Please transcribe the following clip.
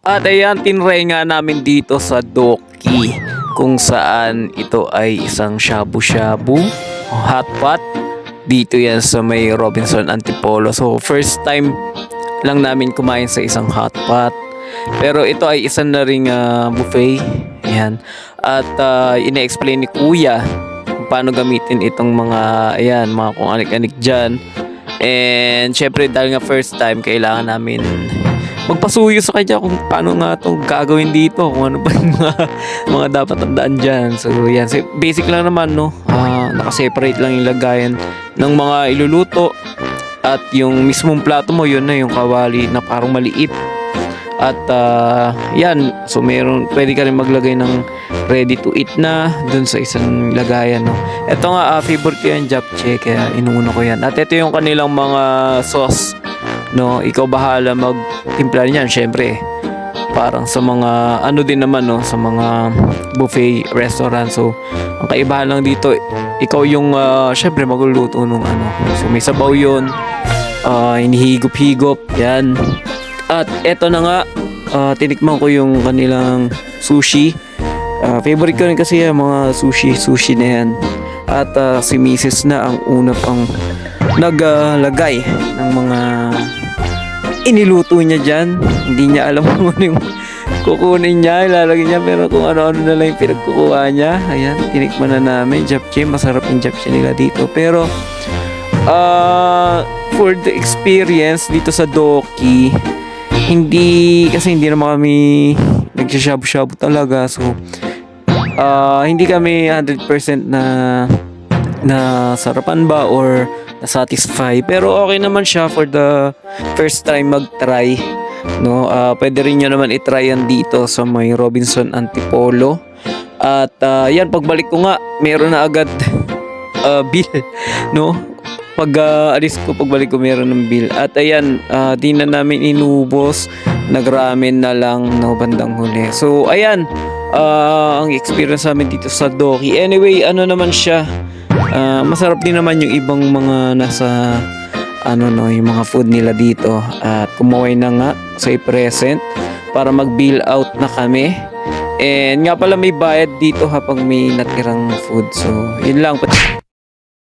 At ayan, tinry nga namin dito sa Doki kung saan ito ay isang shabu-shabu hotpot. Dito yan sa may Robinson Antipolo. So first time lang namin kumain sa isang hotpot. Pero ito ay isa na ring buffet. Ayan. At ina-explain ni Kuya kung paano gamitin itong mga ayan, mga kung anik-anik dyan. And syempre dahil nga first time, kailangan namin magpasuyo sa kanya kung paano nga itong gagawin dito, kung ano ba yung mga dapat tandaan dyan. So yan, basic lang naman, no. Nakaseparate lang yung lagayan ng mga iluluto. At yung mismong plato mo, yun na yung kawali na parang maliit. At yan, so pwede ka rin maglagay ng ready to eat na dun sa isang lagayan, no. Ito nga, favorite ko yung japchae, kaya inuuna ko yan. At ito yung kanilang mga sauce, no. Ikaw bahala magtimpla niyan, syempre. Parang sa mga ano din naman, no, sa mga buffet restaurant. So ang kaibahan lang dito, ikaw yung syempre magluluto nung ano. So may sabaw yun, hinihigop-higop yan. At eto na nga, tinikman ko yung kanilang sushi. Favorite ko rin kasi yung mga sushi na yan. At si Mrs. na ang una pang naglagay ng mga iniluto niya dyan. Hindi niya alam kung ano yung kukunin niya, ilalagay niya, pero kung ano-ano na lang yung pinagkukuha niya. Ayan, tinikman na namin. Japchae, masarap yung japchae nila dito. Pero for the experience dito sa Doki, hindi naman kami nagsashabu-shabu talaga. So hindi kami 100% na sarapan ba or na-satisfy, pero okay naman siya for the first time mag-try, no. Pwede rin nyo naman i-try yan dito sa may Robinson Antipolo. At yan, pagbalik ko nga, meron na agad bill, no. Pagbalik ko meron ng bill. At ayan, di na namin inubos, nagramen na lang, no, bandang huli. So ayan, ang experience namin dito sa Doki. Anyway, ano naman siya, masarap din naman yung ibang mga nasa yung mga food nila dito. At kumaway na nga sa present para mag-bill out na kami. And nga pala may bayad dito habang may natirang food. So yun lang.